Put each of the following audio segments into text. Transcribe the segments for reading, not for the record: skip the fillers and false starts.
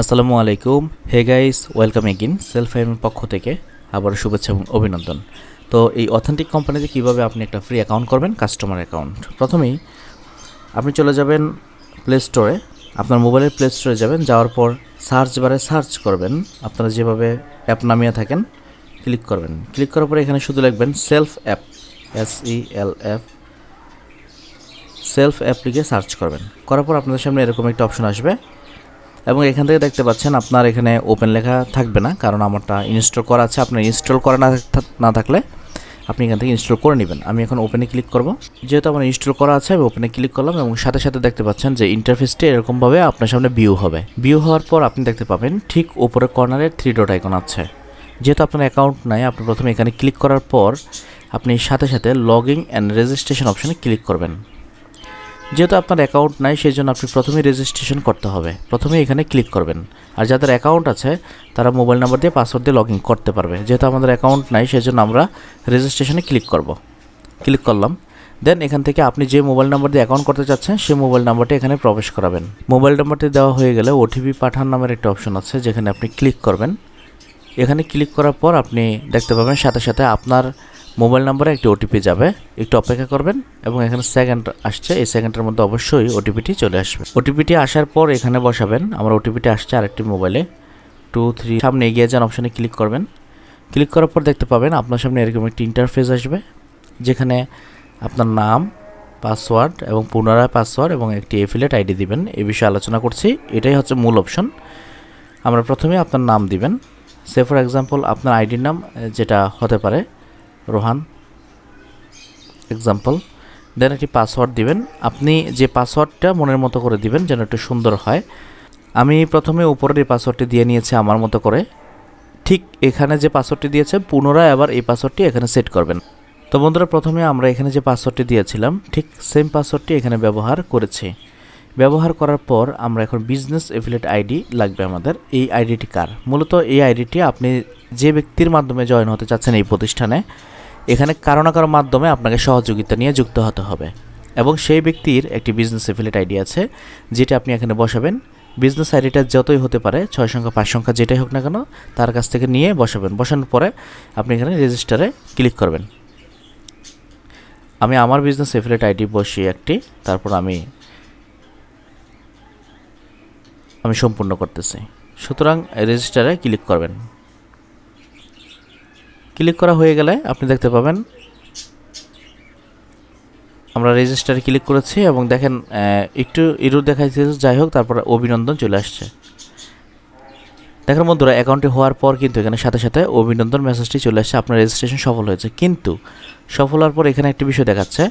আসসালামু আলাইকুম। Hey guys, welcome again self ফাইমের পক্ষ থেকে আবার শুভেচ্ছা এবং অভিনন্দন। তো এই অথেন্টিক কোম্পানিতে কীভাবে আপনি একটা ফ্রি অ্যাকাউন্ট করবেন, কাস্টমার অ্যাকাউন্ট। প্রথমেই আপনি চলে যাবেন প্লে স্টোরে, আপনার মোবাইলের প্লে স্টোরে যাবেন, যাওয়ার পর সার্চ বারে সার্চ করবেন, আপনারা যেভাবে অ্যাপ নামিয়ে থাকেন ক্লিক করবেন। ক্লিক করার পরে এখানে শুধু লিখবেন self app, SELF, self app লিখে সার্চ করবেন। করার পর আপনাদের সামনে এরকম একটা অপশন আসবে এবং এখান থেকে দেখতে পাচ্ছেন আপনার এখানে ওপেন লেখা থাকবে না, কারণ আমারটা ইনস্টল করা আছে। আপনার ইনস্টল করা না থাকলে আপনি এখান থেকে ইনস্টল করে নেবেন। আমি এখন ওপেনে ক্লিক করব। যেহেতু আমার ইনস্টল করা আছে আমি ওপেনে ক্লিক করলাম এবং সাথে সাথে দেখতে পাচ্ছেন যে ইন্টারফেসটি এরকমভাবে আপনার সামনে ভিউ হবে। ভিউ হওয়ার পর আপনি দেখতে পাবেন ঠিক উপরের কর্নারে 3 ডট আইকন আছে। যেহেতু আপনার অ্যাকাউন্ট নাই, আপনি প্রথমে এখানে ক্লিক করার পর আপনি সাথে সাথে লগইন অ্যান্ড রেজিস্ট্রেশন অপশনে ক্লিক করবেন। যেহেতু আপনার অ্যাকাউন্ট নাই সেই জন্য আপনি প্রথমে রেজিস্ট্রেশন করতে হবে, প্রথমে এখানে ক্লিক করবেন। আর যাদের অ্যাকাউন্ট আছে তারা মোবাইল নাম্বার দিয়ে পাসওয়ার্ড দিয়ে লগ ইন করতে পারবে। যেহেতু আমাদের অ্যাকাউন্ট নাই সেই জন্য আমরা রেজিস্ট্রেশনে ক্লিক করব। ক্লিক করলাম। দেন এখান থেকে আপনি যে মোবাইল নাম্বার দিয়ে অ্যাকাউন্ট করতে চাচ্ছেন সেই মোবাইল নাম্বারটি এখানে প্রবেশ করাবেন। মোবাইল নাম্বারটি দেওয়া হয়ে গেলে ওটিপি পাঠান নামের একটা অপশন আছে, যেখানে আপনি ক্লিক করবেন। এখানে ক্লিক করার পর আপনি দেখতে পাবেন সাথে সাথে আপনার মোবাইল নাম্বারে একটি ওটিপি যাবে। একটু অপেক্ষা করবেন এবং এখানে সেকেন্ড আসছে, এই সেকেন্ডের মধ্যে অবশ্যই ওটিপিটি চলে আসবে। ওটিপিটি আসার পর এখানে বসাবেন। আমার ওটিপিটি আসছে আরেকটি মোবাইলে 23, সামনে এগিয়ে যান অপশানে ক্লিক করবেন। ক্লিক করার পর দেখতে পাবেন আপনার সামনে এরকম একটি ইন্টারফেস আসবে, যেখানে আপনার নাম, পাসওয়ার্ড এবং পুনরায় পাসওয়ার্ড এবং একটি এফিলিয়েট আইডি দিবেন। এই বিষয়ে আলোচনা করছি, এটাই হচ্ছে মূল অপশন। আমরা প্রথমে আপনার নাম দিবেন। সে ফর এক্সাম্পল আপনার আইডির নাম যেটা হতে পারে রোহান এক্সাম্পল। দেন একটি পাসওয়ার্ড দিবেন। আপনি যে পাসওয়ার্ডটা মনের মতো করে দিবেন যেন একটু সুন্দর হয়। আমি প্রথমে উপরের এই পাসওয়ার্ডটি দিয়ে নিয়েছি আমার মতো করে। ঠিক এখানে যে পাসওয়ার্ডটি দিয়েছে পুনরায় আবার এই পাসওয়ার্ডটি এখানে সেট করবেন। তো বন্ধুরা, প্রথমে আমরা এখানে যে পাসওয়ার্ডটি দিয়েছিলাম ঠিক সেম পাসওয়ার্ডটি এখানে ব্যবহার করেছি। ব্যবহার করার পর আমরা এখন বিজনেস এফিলিয়েট আইডি লাগবে আমাদের। এই আইডিটি কার? মূলত এই আইডিটি আপনি যে ব্যক্তির মাধ্যমে জয়েন হতে চাচ্ছেন এই প্রতিষ্ঠানে, এখানে কারো না কারো মাধ্যমে আপনাকে সহযোগিতা নিয়ে যুক্ত হতে হবে এবং সেই ব্যক্তির একটি বিজনেস এফিলিয়েট আইডি আছে যেটা আপনি এখানে বসাবেন। বিজনেস আইডিটা যতই হতে পারে, 6 সংখ্যা 5 সংখ্যা যেটাই হোক না কেন, তার কাছ থেকে নিয়ে বসাবেন। বসানোর পরে আপনি এখানে রেজিস্টারে ক্লিক করবেন। আমি আমার বিজনেস এফিলিয়েট আইডি বসিয়ে একটি, তারপর আমি সম্পূর্ণ করতেছি। সুতরাং রেজিস্টারে ক্লিক করবেন। ক্লিক করা হয়ে গেলে আপনি দেখতে পাবেন আমরা রেজিস্টারে ক্লিক করেছি এবং দেখেন একটু এরর দেখাইছে, যাই হোক তারপর অভিনন্দন চলে আসছে। দেখেন বন্ধুরা, অ্যাকাউন্টটি হওয়ার পর কিন্তু এখানে সাথে সাথে অভিনন্দন মেসেজটি চলে আসছে, আপনার রেজিস্ট্রেশন সফল হয়েছে। কিন্তু সফল হওয়ার পর এখানে একটি বিষয় দেখাচ্ছে,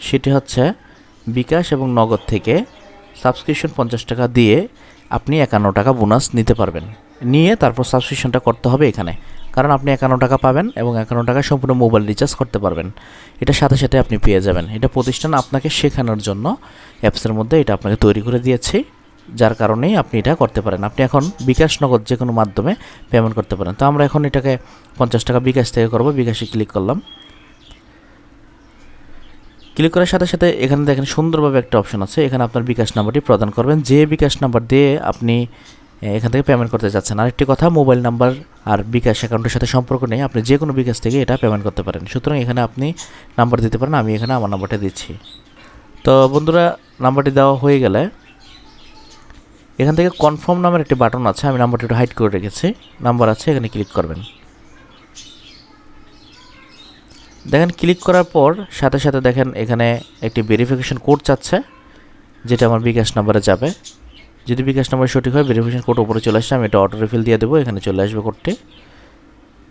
সেটি হচ্ছে বিকাশ এবং নগদ থেকে সাবস্ক্রিপশন 50 টাকা দিয়ে আপনি 51 টাকা বোনাস নিতে পারবেন। নিয়ে তারপর সাবস্ক্রিপশনটা করতে হবে এখানে, কারণ আপনি 51 টাকা পাবেন এবং 51 টাকা সম্পূর্ণ মোবাইল রিচার্জ করতে পারবেন। এটা সাথে সাথে আপনি পেয়ে যাবেন। এটা প্রতিষ্ঠান আপনাকে শেখানোর জন্য অ্যাপসের মধ্যে এটা আপনাকে তৈরি করে দিয়েছে, যার কারণেই আপনি এটা করতে পারেন। আপনি এখন বিকাশ নগদ যে কোনো মাধ্যমে পেমেন্ট করতে পারেন। তো আমরা এখন এটাকে 50 টাকা বিকাশ থেকে করব। বিকাশে ক্লিক করলাম। ক্লিক করার সাথে সাথে এখানে দেখেন সুন্দরভাবে একটা অপশন আছে, এখানে আপনার বিকাশ নাম্বারটি প্রদান করবেন, যে বিকাশ নাম্বার দিয়ে আপনি এখান থেকে পেমেন্ট করতে চাচ্ছেন। আরেকটি কথা, মোবাইল নাম্বার আর বিকাশ অ্যাকাউন্টের সাথে সম্পর্ক নেই, আপনি যে কোনো বিকাশ থেকে এটা পেমেন্ট করতে পারেন। সুতরাং এখানে আপনি নাম্বার দিতে পারেন। আমি এখানে আমার নাম্বারটা দিচ্ছি। তো বন্ধুরা, নাম্বারটি দেওয়া হয়ে গেলে এখান থেকে কনফার্ম নামের একটি বাটন আছে, আমি নাম্বারটি একটু হাইড করে রেখেছি, নাম্বার আছে, এখানে ক্লিক করবেন। দেখেন ক্লিক করার পর সাথে সাথে দেখেন এখানে একটি ভেরিফিকেশন কোড চাচ্ছে, যেটা আমার বিকাশ নাম্বারে যাবে। যদি বিকাশ নাম্বার সঠিক হয় ভেরিফিকেশন কোড উপরে চলে আসছে, আমি এটা অটো রিফিল দিয়ে দেবো, এখানে চলে আসবে কোডটি।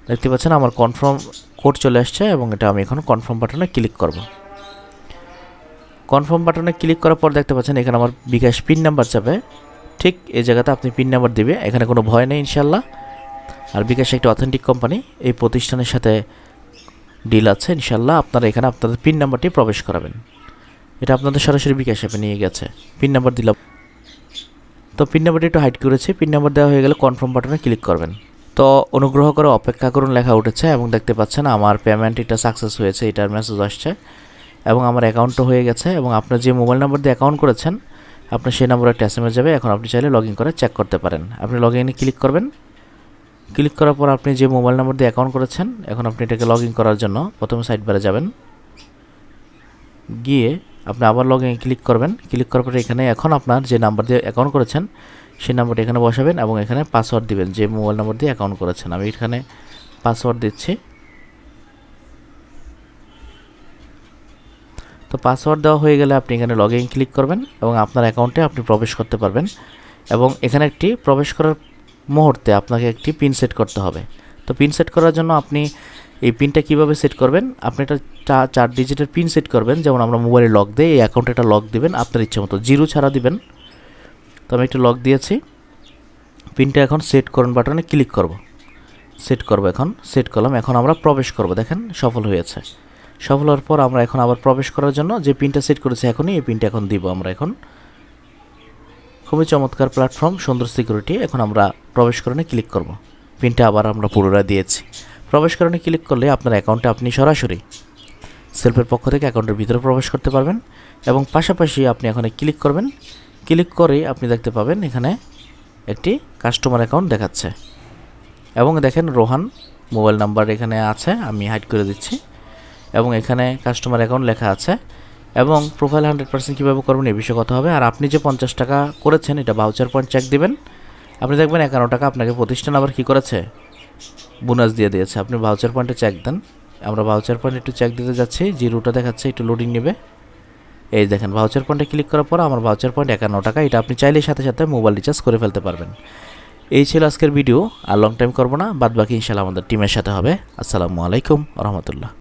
দেখতে পাচ্ছেন আমার কনফার্ম কোড চলে আসছে এবং এটা আমি এখন কনফার্ম বাটনে ক্লিক করব। কনফার্ম বাটনে ক্লিক করার পর দেখতে পাচ্ছেন এখানে আমার বিকাশ পিন নাম্বার যাবে। ঠিক এই জায়গাতে আপনি পিন নাম্বার দিবে, এখানে কোনো ভয় নেই ইনশাল্লাহ। আর বিকাশ একটি অথেন্টিক কোম্পানি, এই প্রতিষ্ঠানের সাথে ডিল আছে ইনশাল্লাহ। আপনারা এখানে আপনাদের পিন নাম্বারটি প্রবেশ করাবেন। এটা আপনাদের সরাসরি বিকাশ অ্যাপে নিয়ে গেছে। পিন নাম্বার দিলাম। তো পিন নাম্বারটি একটু হাইড করেছি। পিন নাম্বার দেওয়া হয়ে গেলে কনফার্ম বাটনে ক্লিক করবেন। তো অনুগ্রহ করে অপেক্ষা করুন লেখা উঠেছে এবং দেখতে পাচ্ছেন আমার পেমেন্ট এটা সাকসেস হয়েছে, এটার মেসেজ আসছে এবং আমার অ্যাকাউন্টও হয়ে গেছে। এবং আপনার যে মোবাইল নাম্বার দিয়ে অ্যাকাউন্ট করেছেন আপনার সেই নম্বরে একটা এসএমএস যাবে। এখন আপনি চাইলে লগ ইন করে চেক করতে পারেন। আপনি লগ ইনে ক্লিক করবেন। ক্লিক করার পর আপনি যে মোবাইল নম্বর দিয়ে অ্যাকাউন্ট করেছেন, এখন আপনি এটাকে লগ ইন করার জন্য প্রথমে সাইড বারে যাবেন, গিয়ে আপনি আবার লগ ইন ক্লিক করবেন। ক্লিক করার পরে এখানে এখন আপনার যে নাম্বার দিয়ে অ্যাকাউন্ট করেছেন সেই নাম্বারটা এখানে বসাবেন এবং এখানে পাসওয়ার্ড দিবেন যে মোবাইল নম্বর দিয়ে অ্যাকাউন্ট করেছেন। আমি এখানে পাসওয়ার্ড দিচ্ছি। তো পাসওয়ার্ড দেওয়া হয়ে গেলে আপনি এখানে লগ ইন ক্লিক করবেন এবং আপনার অ্যাকাউন্টে আপনি প্রবেশ করতে পারবেন। এবং এখানে একটি প্রবেশ করার মুহূর্তে আপনাকে একটি পিন সেট করতে হবে। তো পিন সেট করার জন্য আপনি এই পিনটা কীভাবে সেট করবেন, আপনি একটা 4 ডিজিটের পিন সেট করবেন। যেমন আমরা মোবাইলে লক দিই, এই অ্যাকাউন্টে একটা লক দিবেন আপনার ইচ্ছে মতো, 0 ছাড়া দিবেন। তো আমি একটা লক দিয়েছি। পিনটা এখন সেট করুন বাটনে ক্লিক করব, সেট করব। এখন সেট করলাম। এখন আমরা প্রবেশ করব। দেখেন সফল হয়েছে। সফল হওয়ার পর আমরা এখন আবার প্রবেশ করার জন্য যে পিনটা সেট করেছি এখনই এই পিনটা এখন দিব আমরা। এখন খুবই চমৎকার প্ল্যাটফর্ম, সুন্দর সিকিউরিটি। এখন আমরা প্রবেশকরণে ক্লিক করব। পিনটা আবার আমরা পুনরায় দিয়েছি। প্রবেশকরণে ক্লিক করলে আপনার অ্যাকাউন্টে আপনি সরাসরি সেলফের পক্ষ থেকে অ্যাকাউন্টের ভিতরে প্রবেশ করতে পারবেন। এবং পাশাপাশি আপনি এখানে ক্লিক করবেন। ক্লিক করেই আপনি দেখতে পাবেন এখানে একটি কাস্টমার অ্যাকাউন্ট দেখাচ্ছে এবং দেখেন রোহান মোবাইল নাম্বার এখানে আছে, আমি হাইড করে দিচ্ছি। এবং এখানে কাস্টমার অ্যাকাউন্ট লেখা আছে এবং প্রোফাইল 100% কীভাবে করবেন এই বিষয়ে কথা হবে। আর আপনি যে 50 টাকা করেছেন এটা ভাউচার পয়েন্ট চেক দিবেন। আপনি দেখবেন 51 টাকা আপনাকে প্রতিষ্ঠান আবার কী করেছে, বোনাস দিয়ে দিয়েছে। আপনি ভাউচার পয়েন্টে চেক দেন। আমরা ভাউচার পয়েন্ট একটু চেক দিতে যাচ্ছি, জিরোটা দেখাচ্ছে, একটু লোডিং নেবে। এই দেখেন ভাউচার পয়েন্টে ক্লিক করার পর আমার ভাউচার পয়েন্ট 51 টাকা। এটা আপনি চাইলে সাথে সাথে মোবাইল রিচার্জ করে ফেলতে পারবেন। এই ছিল আজকের ভিডিও। আর লং টাইম করবো না, বাদ বাকি ইনশাআল্লাহ আমাদের টিমের সাথে হবে। আসসালামু আলাইকুম রহমতুল্লাহ।